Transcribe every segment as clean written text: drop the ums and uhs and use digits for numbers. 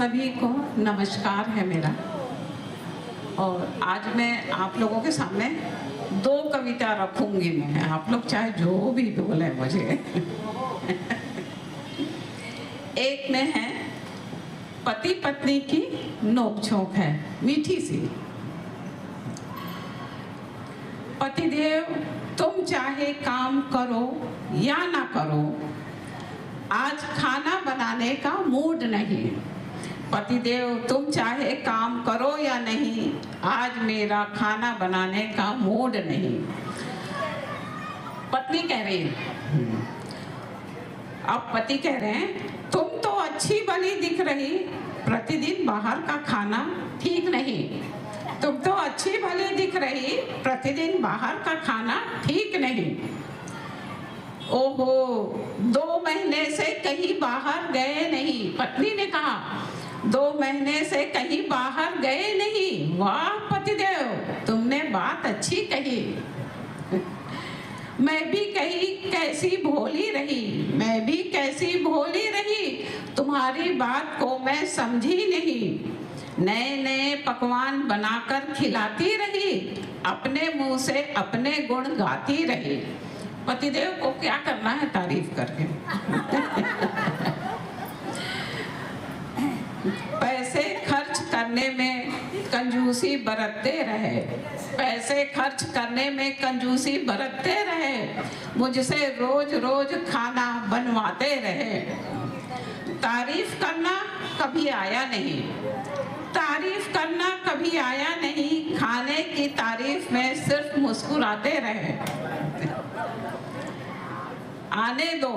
सभी को नमस्कार है मेरा। और आज मैं आप लोगों के सामने दो कविता रखूंगी मैं, आप लोग चाहे जो भी बोले मुझे। एक में है पति पत्नी की नोक-झोंक है, मीठी सी। पतिदेव तुम चाहे काम करो या ना करो, आज खाना बनाने का मूड नहीं। पतिदेव तुम चाहे काम करो या नहीं, आज मेरा खाना बनाने का मूड नहीं। पत्नी कह रही है, अब पति कह रहे हैं तुम तो अच्छी भली दिख रही, प्रतिदिन बाहर का खाना ठीक नहीं। तुम तो अच्छी भली दिख रही, प्रतिदिन बाहर का खाना ठीक नहीं। ओहो 2 महीने से कहीं बाहर गए नहीं। पत्नी ने कहा 2 महीने से कहीं बाहर गए नहीं। वाह पतिदेव तुमने बात अच्छी कही। मैं भी कही कैसी भोली रही, मैं भी कैसी भोली रही, तुम्हारी बात को मैं समझी नहीं। नए नए पकवान बनाकर खिलाती रही, अपने मुंह से अपने गुण गाती रही। पतिदेव को क्या करना है तारीफ करके। पैसे खर्च करने में कंजूसी बरतते रहे, पैसे खर्च करने में कंजूसी बरतते रहे, मुझसे रोज रोज खाना बनवाते रहे। तारीफ करना कभी आया नहीं, तारीफ करना कभी आया नहीं, खाने की तारीफ में सिर्फ मुस्कुराते रहे। आने दो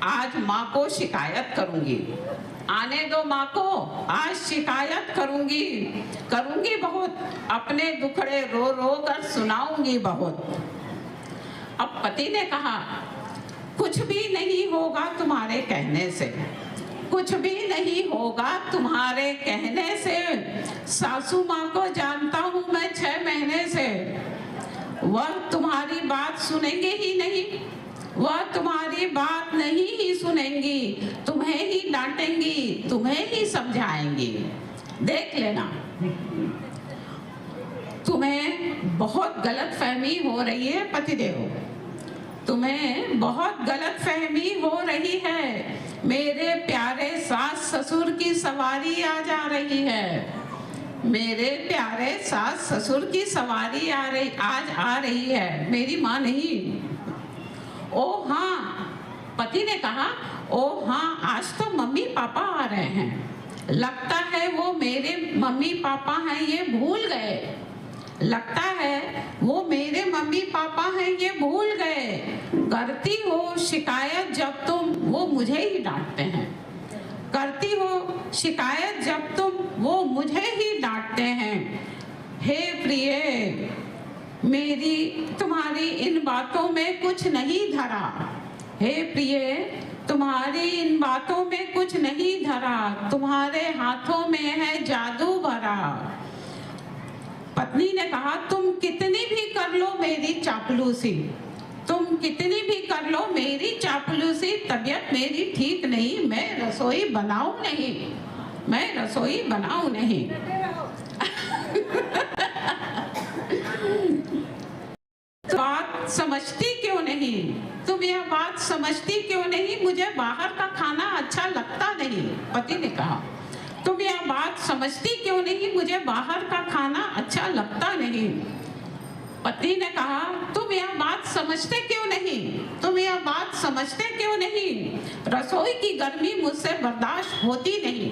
आज माँ को शिकायत करूंगी, आने दो माँ को आज शिकायत करूंगी, करूंगी बहुत, अपने दुखड़े रो रो कर सुनाऊंगी बहुत। अब पति ने कहा कुछ भी नहीं होगा तुम्हारे कहने से, कुछ भी नहीं होगा तुम्हारे कहने से। सासू माँ को जानता हूँ मैं 6 महीने से, वह तुम्हारी बात सुनेंगे ही नहीं, वह तुम्हारी बात नहीं ही सुनेंगी, तुम्हें ही डांटेंगी, तुम्हें ही समझाएंगी। देख लेना तुम्हें बहुत गलतफहमी हो रही है पतिदेव, तुम्हें बहुत गलतफहमी हो रही है। मेरे प्यारे सास ससुर की सवारी आ जा रही है, मेरे प्यारे सास ससुर की सवारी आज आ रही है, मेरी माँ नहीं। ओ हाँ, पति ने कहा ओ हाँ आज तो मम्मी पापा आ रहे हैं, लगता है वो मेरे मम्मी पापा हैं ये भूल गए, लगता है वो मेरे मम्मी पापा हैं ये भूल गए। करती हो शिकायत जब तुम, वो मुझे ही डांटते हैं, करती हो शिकायत जब तुम, वो मुझे ही डांटते हैं। हे प्रिय मेरी तुम्हारी इन बातों में कुछ नहीं धरा, हे प्रिय तुम्हारी इन बातों में कुछ नहीं धरा, तुम्हारे हाथों में है जादू भरा। पत्नी ने कहा तुम कितनी भी कर लो मेरी चापलूसी, तुम कितनी भी कर लो मेरी चापलूसी, तबीयत मेरी ठीक नहीं, मैं रसोई बनाऊं नहीं, मैं रसोई बनाऊं नहीं। बात समझती क्यों नहीं, तुम यह बात समझती क्यों नहीं, मुझे बाहर का खाना अच्छा लगता नहीं। पति ने कहा तुम यह बात समझती क्यों नहीं, मुझे बाहर का खाना अच्छा लगता नहीं। पति ने कहा तुम यह बात समझते क्यों नहीं, तुम यह बात समझते क्यों नहीं, रसोई की गर्मी मुझसे बर्दाश्त होती नहीं।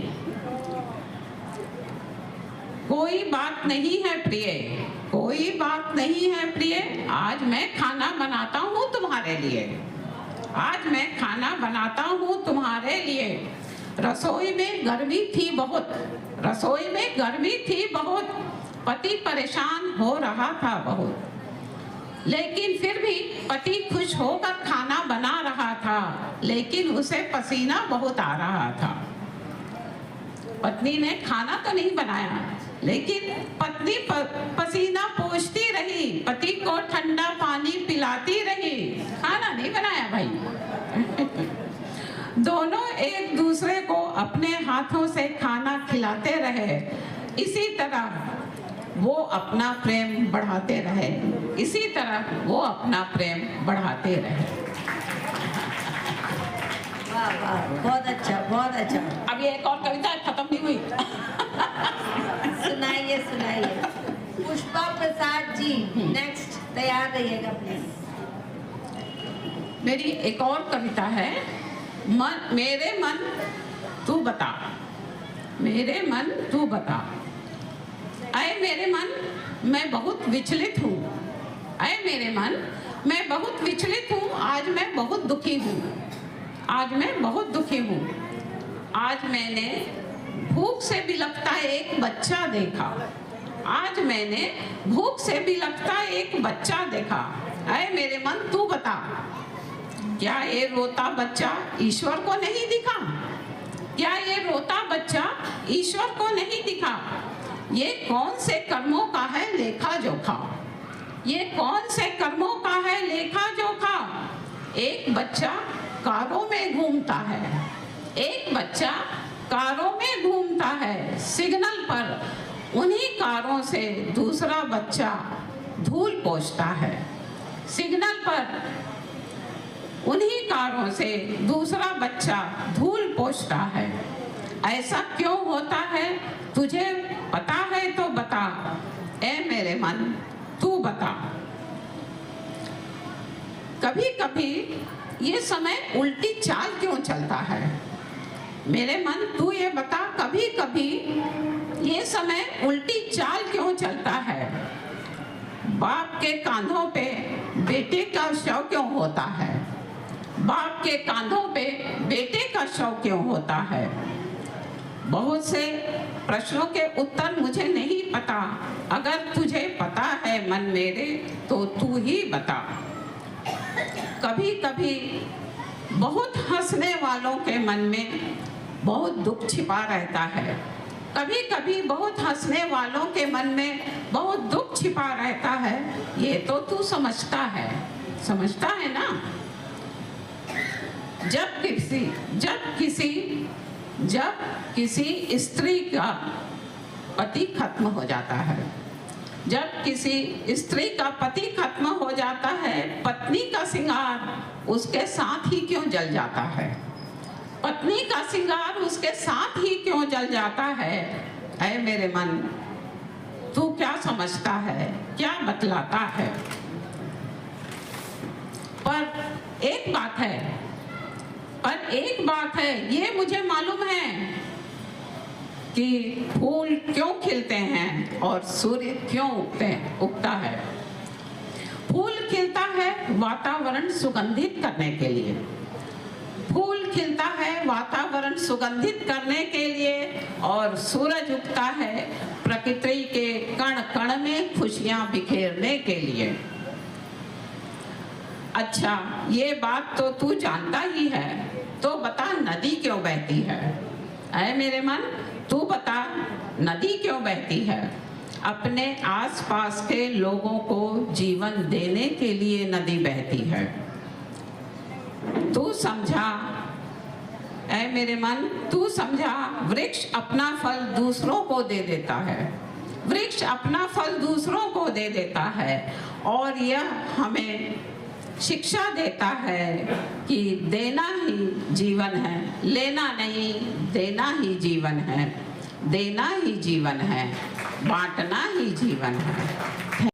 कोई बात नहीं है प्रिय, कोई बात नहीं है प्रिय, आज मैं खाना बनाता हूँ तुम्हारे लिए, आज मैं खाना बनाता हूँ तुम्हारे लिए। रसोई में गर्मी थी बहुत, रसोई में गर्मी थी बहुत, पति परेशान हो रहा था बहुत, लेकिन फिर भी पति खुश होकर खाना बना रहा था, लेकिन उसे पसीना बहुत आ रहा था। पत्नी ने खाना तो नहीं बनाया, लेकिन पत्नी पसीना पोंछती रही, पति को ठंडा पानी पिलाती रही, खाना नहीं बनाया भाई। दोनों एक दूसरे को अपने हाथों से खाना खिलाते रहे, इसी तरह वो अपना प्रेम बढ़ाते रहे, इसी तरह वो अपना प्रेम बढ़ाते रहे। वाह वाह, बहुत अच्छा, बहुत अच्छा। अब ये एक और कविता खत्म नहीं हुई। सुनाइए सुनाइए। पुष्पा प्रसाद जी नेक्स्ट, तैयार रहिएगा प्लीज। मेरी एक और कविता है, मेरे मन तू बता, मेरे मन तू बता। ऐ मेरे मन मैं बहुत विचलित हूँ, ऐ मेरे मन मैं बहुत विचलित हूँ, आज मैं बहुत दुखी हूँ, आज मैं बहुत दुखी हूँ। आज मैंने भूख से बिलखता एक बच्चा देखा, आज मैंने भूख से बिलखता एक बच्चा देखा। ऐ मेरे मन तू बता, क्या ये रोता बच्चा ईश्वर को नहीं दिखा, क्या ये रोता बच्चा ईश्वर को नहीं दिखा। ये कौन से कर्मों का है लेखा जोखा, ये कौन से कर्मों का है लेखा जोखा। एक बच्चा कारों में घूमता है, एक बच्चा कारों में घूमता है, सिग्नल पर उन्हीं कारों से दूसरा बच्चा धूल पोंछता है, सिग्नल पर उन्हीं कारों से दूसरा बच्चा धूल पोंछता है। ऐसा क्यों होता है तुझे पता है तो बता, ऐ मेरे मन तू बता। कभी कभी ये समय उल्टी चाल क्यों चलता है, मेरे मन तू ये बता। कभी कभी ये समय उल्टी चाल क्यों चलता है, बाप के कांधों पे बेटे का शव क्यों होता है, बाप के कांधों पे बेटे का शव क्यों होता है। बहुत से प्रश्नों के उत्तर मुझे नहीं पता, अगर तुझे पता है मन मेरे तो तू ही बता। कभी कभी बहुत हंसने वालों के मन में बहुत दुख छिपा रहता है, कभी कभी बहुत हंसने वालों के मन में बहुत दुख छिपा रहता है। ये तो तू समझता है, समझता है ना। जब किसी स्त्री का पति खत्म हो जाता है, जब किसी स्त्री का पति खत्म हो जाता है, पत्नी का श्रृंगार उसके साथ ही क्यों जल जाता है, पत्नी का श्रृंगार उसके साथ ही क्यों जल जाता है। ऐ मेरे मन तू क्या समझता है, क्या बतलाता है। पर एक बात है, ये मुझे मालूम है कि फूल क्यों खिलते हैं और सूर्य क्यों उगता है। फूल खिलता है वातावरण सुगंधित करने के लिए, फूल खिलता है वातावरण सुगंधित करने के लिए, और सूरज उगता है प्रकृति के कण कण में खुशियां बिखेरने के लिए। अच्छा, ये बात तो तू जानता ही है, तो बता नदी क्यों बहती है। ऐ मेरे मन तू बता नदी क्यों बहती है। अपने आसपास के लोगों को जीवन देने के लिए नदी बहती है। तू समझा, ऐ मेरे मन तू समझा, वृक्ष अपना फल दूसरों को दे देता है, वृक्ष अपना फल दूसरों को दे देता है, और यह हमें शिक्षा देता है कि देना ही जीवन है, लेना नहीं, देना ही जीवन है, देना ही जीवन है, बांटना ही जीवन है।